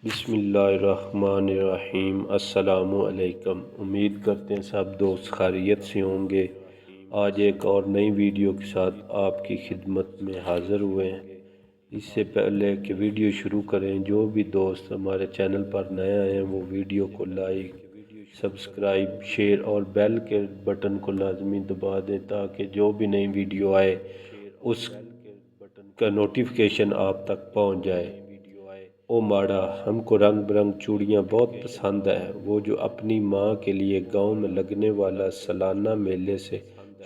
بسم اللہ الرحمن الرحیم۔ السلام علیکم۔ امید کرتے ہیں سب دوست خیریت سے ہوں گے۔ آج ایک اور نئی ویڈیو کے ساتھ آپ کی خدمت میں حاضر ہوئے ہیں۔ اس سے پہلے کہ ویڈیو شروع کریں، جو بھی دوست ہمارے چینل پر نئے آئے ہیں وہ ویڈیو کو لائک، سبسکرائب، شیئر اور بیل کے بٹن کو لازمی دبا دیں تاکہ جو بھی نئی ویڈیو آئے اس کا نوٹیفیکیشن آپ تک پہنچ جائے۔ او ماڑا، ہم کو رنگ برنگ چوڑیاں بہت پسند ہے۔ وہ جو اپنی ماں کے لیے گاؤں میں لگنے والا سالانہ میلے سے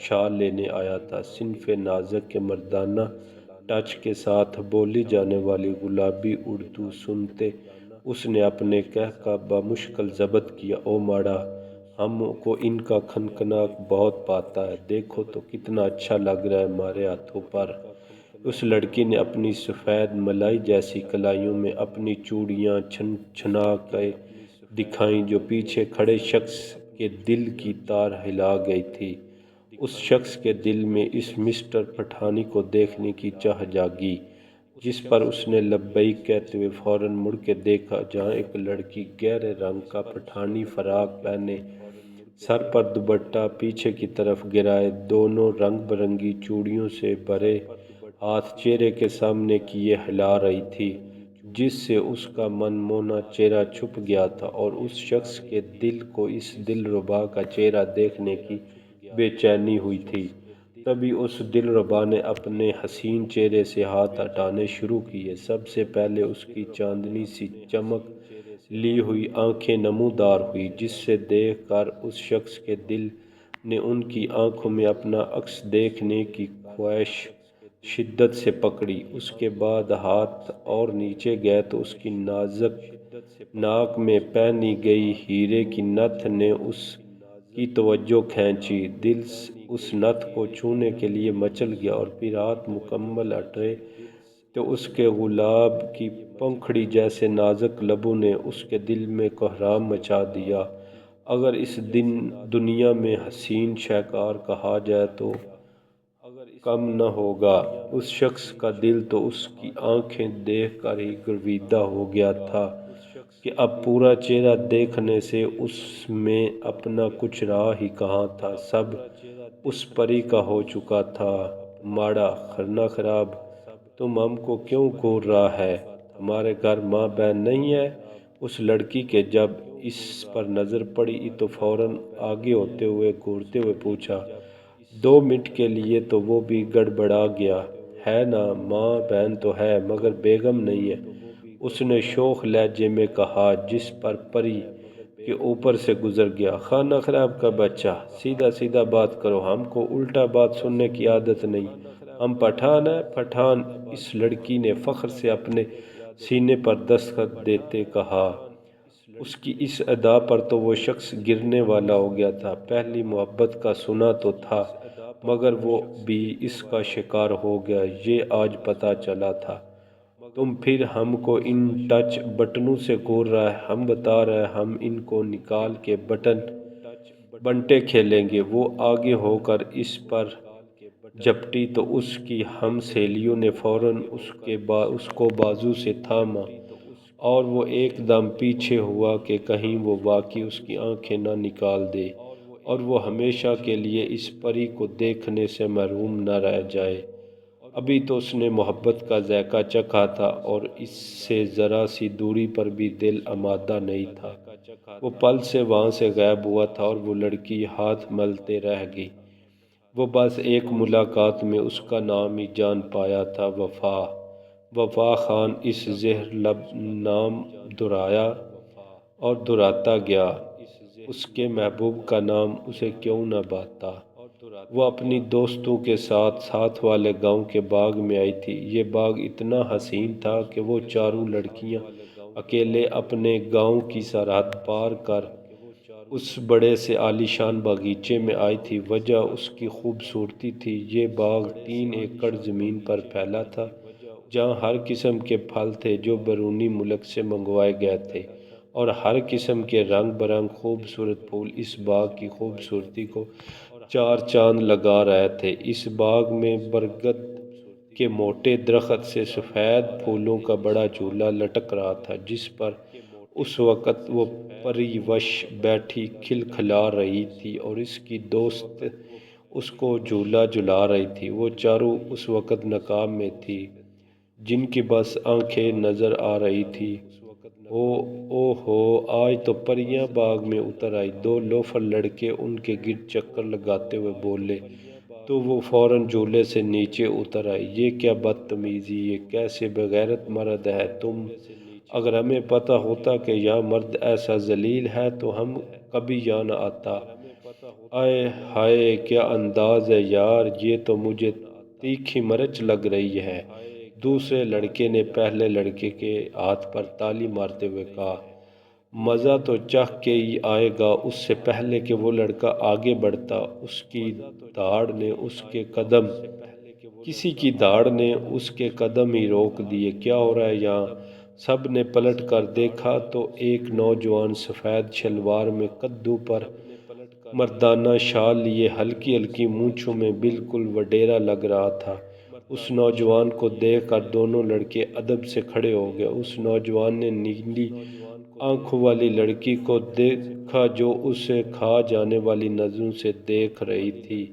شال لینے آیا تھا۔ صنف نازک کے مردانہ ٹچ کے ساتھ بولی جانے والی گلابی اردو سنتے اس نے اپنے کہہ کا بمشکل ضبط کیا۔ او ماڑا، ہم کو ان کا کھنکناک بہت پاتا ہے۔ دیکھو تو کتنا اچھا لگ رہا ہے ہمارے ہاتھوں پر۔ اس لڑکی نے اپنی سفید ملائی جیسی کلائیوں میں اپنی چوڑیاں چھن چھنا کے دکھائیں جو پیچھے کھڑے شخص کے دل کی تار ہلا گئی تھی۔ اس شخص کے دل میں اس مسٹر پٹھانی کو دیکھنے کی چاہ جاگی، جس پر اس نے لبیک کہتے ہوئے فوراً مڑ کے دیکھا، جہاں ایک لڑکی گہرے رنگ کا پٹھانی فراق پہنے، سر پر دوپٹہ پیچھے کی طرف گرائے، دونوں رنگ برنگی چوڑیوں سے بھرے ہاتھ چہرے کے سامنے کیے ہلا رہی تھی، جس سے اس کا من موہنا چہرہ چھپ گیا تھا، اور اس شخص کے دل کو اس دلربا کا چہرہ دیکھنے کی بے چینی ہوئی تھی۔ تبھی اس دلربا نے اپنے حسین چہرے سے ہاتھ ہٹانے شروع کیے۔ سب سے پہلے اس کی چاندنی سی چمک لی ہوئی آنکھیں نمودار ہوئی، جس سے دیکھ کر اس شخص کے دل نے ان کی آنکھوں میں اپنا عکس دیکھنے کی خواہش شدت سے پکڑی۔ اس کے بعد ہاتھ اور نیچے گئے تو اس کی نازک ناک میں پہنی گئی ہیرے کی نتھ نے اس کی توجہ کھینچی۔ دل اس نتھ کو چھونے کے لیے مچل گیا، اور پھر ہاتھ مکمل ہٹے تو اس کے گلاب کی پنکھڑی جیسے نازک لبوں نے اس کے دل میں کوہرام مچا دیا۔ اگر اس دنیا میں حسین شہکار کہا جائے تو کم نہ ہوگا۔ اس شخص کا دل تو اس کی آنکھیں دیکھ کر ہی گرویدہ ہو گیا تھا کہ اب پورا چہرہ دیکھنے سے اس میں اپنا کچھ رہا ہی کہاں تھا، سب اس پری کا ہو چکا تھا۔ ماڑا، خرنا خراب، تم ہم کو کیوں گھور رہا ہے؟ تمہارے گھر ماں بہن نہیں ہے؟ اس لڑکی کے جب اس پر نظر پڑی تو فوراً آگے ہوتے ہوئے گھورتے ہوئے پوچھا۔ 2 منٹ کے لیے تو وہ بھی گڑبڑا گیا۔ ہے نا، ماں بہن تو ہے، مگر بیگم نہیں ہے، اس نے شوخ لہجے میں کہا، جس پر پری کے اوپر سے گزر گیا۔ خانہ خراب کا بچہ، سیدھا سیدھا بات کرو، ہم کو الٹا بات سننے کی عادت نہیں۔ ہم پٹھان ہیں، پٹھان، اس لڑکی نے فخر سے اپنے سینے پر دستخط دیتے کہا۔ اس کی اس ادا پر تو وہ شخص گرنے والا ہو گیا تھا۔ پہلی محبت کا سنا تو تھا، مگر وہ بھی اس کا شکار ہو گیا، یہ آج پتہ چلا تھا۔ تم پھر ہم کو ان ٹچ بٹنوں سے گھور رہا ہے، ہم بتا رہے ہیں، ہم ان کو نکال کے بنٹے کھیلیں گے۔ وہ آگے ہو کر اس پر جھپٹی تو اس کی ہم سہیلیوں نے فوراً اس کو بازو سے تھاما، اور وہ ایک دم پیچھے ہوا کہ کہیں وہ واقعی اس کی آنکھیں نہ نکال دے، اور وہ ہمیشہ کے لیے اس پری کو دیکھنے سے محروم نہ رہ جائے۔ ابھی تو اس نے محبت کا ذائقہ چکھا تھا، اور اس سے ذرا سی دوری پر بھی دل آمادہ نہیں تھا۔ وہ پل سے وہاں سے غائب ہوا تھا، اور وہ لڑکی ہاتھ ملتے رہ گئی۔ وہ بس ایک ملاقات میں اس کا نام ہی جان پایا تھا، وفا۔ وفا خان اس زہر لب نام دہرایا اور دہراتا گیا۔ اس کے محبوب کا نام اسے کیوں نہ بھاتا۔ وہ اپنی دوستوں کے ساتھ والے گاؤں کے باغ میں آئی تھی۔ یہ باغ اتنا حسین تھا کہ وہ چاروں لڑکیاں اکیلے اپنے گاؤں کی سرحد پار کر اس بڑے سے عالیشان باغیچے میں آئی تھی۔ وجہ اس کی خوبصورتی تھی۔ یہ باغ 3 ایکڑ زمین پر پھیلا تھا، جہاں ہر قسم کے پھل تھے جو بیرونی ملک سے منگوائے گئے تھے، اور ہر قسم کے رنگ برنگ خوبصورت پھول اس باغ کی خوبصورتی کو 4 چاند لگا رہے تھے۔ اس باغ میں برگد کہ موٹے درخت سے سفید پھولوں کا بڑا جھولا لٹک رہا تھا، جس پر اس وقت وہ پری وش بیٹھی کھلکھلا رہی تھی اور اس کی دوست اس کو جھولا جھلا رہی تھی۔ وہ چاروں اس وقت نقاب میں تھی، جن کی بس آنکھیں نظر آ رہی تھی۔ او ہو، آج تو پریاں باغ میں اتر آئی، دو لوفر لڑکے ان کے گرد چکر لگاتے ہوئے بولے تو وہ فوراً جھولے سے نیچے اتر آئی۔ یہ کیا بدتمیزی، یہ کیسے بغیرت مرد ہے تم! اگر ہمیں پتہ ہوتا کہ یہ مرد ایسا ذلیل ہے تو ہم کبھی یہاں نہ آتا۔ آئے ہائے، کیا انداز ہے یار، یہ تو مجھے تیکھی مرچ لگ رہی ہے۔ دوسرے لڑکے نے پہلے لڑکے کے ہاتھ پر تالی مارتے ہوئے کہا۔ مزہ تو چکھ کے ہی آئے گا۔ اس سے پہلے کہ وہ لڑکا آگے بڑھتا، کسی کی دھاڑ نے اس کے قدم ہی روک دیے۔ کیا ہو رہا ہے یہاں؟ سب نے پلٹ کر دیکھا تو ایک نوجوان سفید شلوار میں کدو پر مردانہ شال لیے ہلکی ہلکی مونچھوں میں بالکل وڈیرا لگ رہا تھا۔ اس نوجوان کو دیکھ کر دونوں لڑکے ادب سے کھڑے ہو گئے۔ اس نوجوان نے نیلی آنکھوں والی لڑکی کو دیکھا جو اسے کھا جانے والی نظروں سے دیکھ رہی تھی۔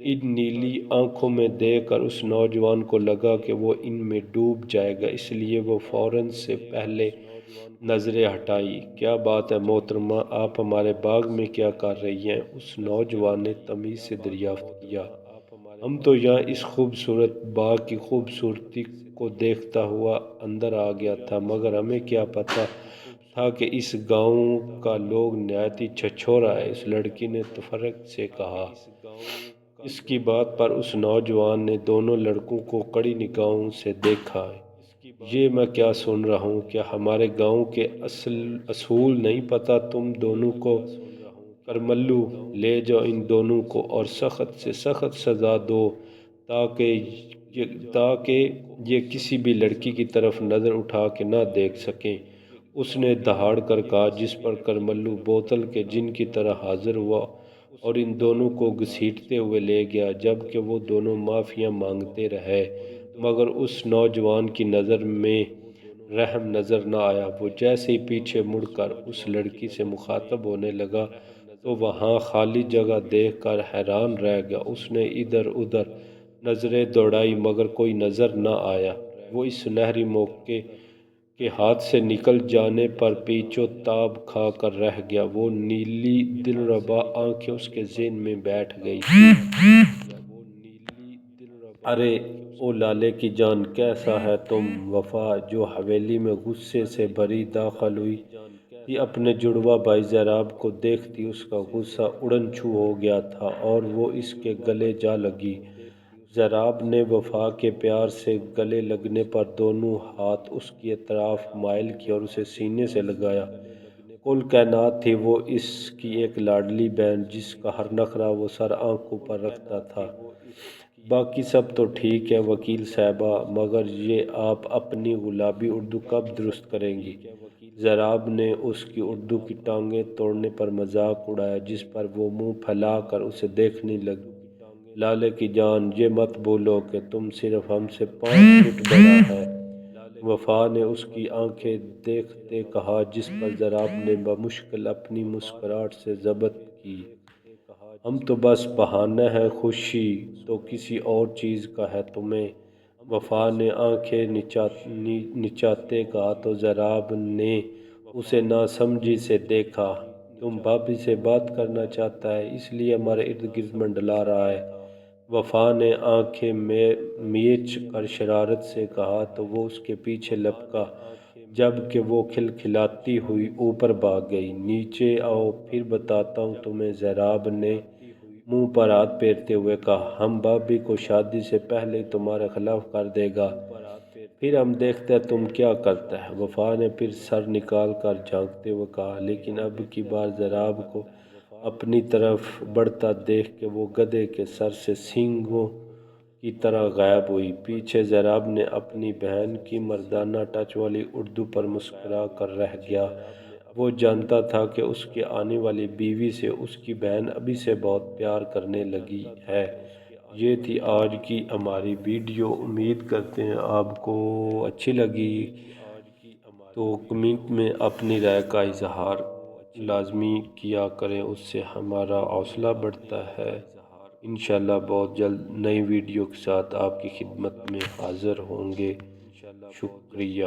ان نیلی آنکھوں میں دیکھ کر اس نوجوان کو لگا کہ وہ ان میں ڈوب جائے گا، اس لیے وہ فوراً سے پہلے نظریں ہٹائی۔ کیا بات ہے محترمہ، آپ ہمارے باغ میں کیا کر رہی ہیں؟ اس نوجوان نے تمیز سے دریافت کیا۔ ہم تو یہاں اس خوبصورت باغ کی خوبصورتی کو دیکھتا ہوا اندر آ گیا تھا، مگر ہمیں کیا پتہ تھا کہ اس گاؤں کا لوگ نہایت ہی چھچھورا ہے، اس لڑکی نے تفرق سے کہا۔ اس کی بات پر اس نوجوان نے دونوں لڑکوں کو کڑی نگاہوں سے دیکھا۔ یہ میں کیا سن رہا ہوں؟ کیا ہمارے گاؤں کے اصول نہیں پتہ تم دونوں کو؟ کرملو، لے جاؤ ان دونوں کو اور سخت سے سخت سزا دو تاکہ یہ کسی بھی لڑکی کی طرف نظر اٹھا کے نہ دیکھ سکیں، اس نے دہاڑ کر کہا، جس پر کرملو بوتل کے جن کی طرح حاضر ہوا اور ان دونوں کو گھسیٹتے ہوئے لے گیا، جبکہ وہ دونوں معافیاں مانگتے رہے، مگر اس نوجوان کی نظر میں رحم نظر نہ آیا۔ وہ جیسے ہی پیچھے مڑ کر اس لڑکی سے مخاطب ہونے لگا تو وہاں خالی جگہ دیکھ کر حیران رہ گیا۔ اس نے ادھر ادھر نظریں دوڑائی مگر کوئی نظر نہ آیا۔ وہ اس سنہری موقع کے ہاتھ سے نکل جانے پر پیچ و تاب کھا کر رہ گیا۔ وہ نیلی دلربا آنکھیں اس کے ذہن میں بیٹھ گئی تھیں۔ ارے او لالے کی جان، کیسا ہے تم؟ وفا، جو حویلی میں غصے سے بھری داخل ہوئی تھی، اپنے جڑواں بھائی زیراب کو دیکھتی اس کا غصہ اڑن چھو ہو گیا تھا اور وہ اس کے گلے جا لگی۔ زیراب نے وفا کے پیار سے گلے لگنے پر دونوں ہاتھ اس کی اطراف مائل کیے اور اسے سینے سے لگایا۔ کل کائنات تھی وہ اس کی ایک لاڈلی بہن، جس کا ہر نخرہ وہ سر آنکھوں پر رکھتا تھا۔ باقی سب تو ٹھیک ہے وکیل صاحبہ، مگر یہ آپ اپنی گلابی اردو کب درست کریں گی؟ زیراب نے اس کی اردو کی ٹانگیں توڑنے پر مذاق اڑایا، جس پر وہ منہ پھیلا کر اسے دیکھنے لگی۔ لالے کی جان، یہ مت بھولو کہ تم صرف ہم سے 5 فٹ بڑا ہے، وفا نے اس کی آنکھیں دیکھتے کہا، جس پر زیراب نے بمشکل اپنی مسکراہٹ سے ضبط کی۔ ہم تو بس بہانہ ہے، خوشی تو کسی اور چیز کا ہے تمہیں، وفا نے آنکھیں نچاتے کہا تو زیراب نے اسے ناسمجھی سے دیکھا۔ تم بھابھی سے بات کرنا چاہتا ہے، اس لیے ہمارے ارد گرد منڈلا رہا ہے، وفا نے آنکھیں میچ کر شرارت سے کہا تو وہ اس کے پیچھے لپکا، جبکہ وہ کھلکھلاتی ہوئی اوپر بھاگ گئی۔ نیچے آؤ پھر بتاتا ہوں تمہیں، زیراب نے منہ پر ہاتھ پھیرتے ہوئے کہا۔ ہم بھابھی کو شادی سے پہلے ہی تمہارے خلاف کر دے گا، پھر ہم دیکھتے ہیں تم کیا کرتا ہے، وفا نے پھر سر نکال کر جھانکتے ہوئے کہا۔ لیکن اب کی بار زیراب کو اپنی طرف بڑھتا دیکھ کے وہ گدھے کے سر سے سینگوں کی طرح غائب ہوئی۔ پیچھے زیراب نے اپنی بہن کی مردانہ ٹچ والی اردو پر مسکرا کر رہ گیا۔ وہ جانتا تھا کہ اس کی آنے والی بیوی سے اس کی بہن ابھی سے بہت پیار کرنے لگی ہے۔ یہ تھی آج کی ہماری ویڈیو، امید کرتے ہیں آپ کو اچھی لگی، تو کمنٹ میں اپنی رائے کا اظہار لازمی کیا کریں، اس سے ہمارا حوصلہ بڑھتا ہے۔ انشاءاللہ بہت جلد نئی ویڈیو کے ساتھ آپ کی خدمت میں حاضر ہوں گے۔ شکریہ۔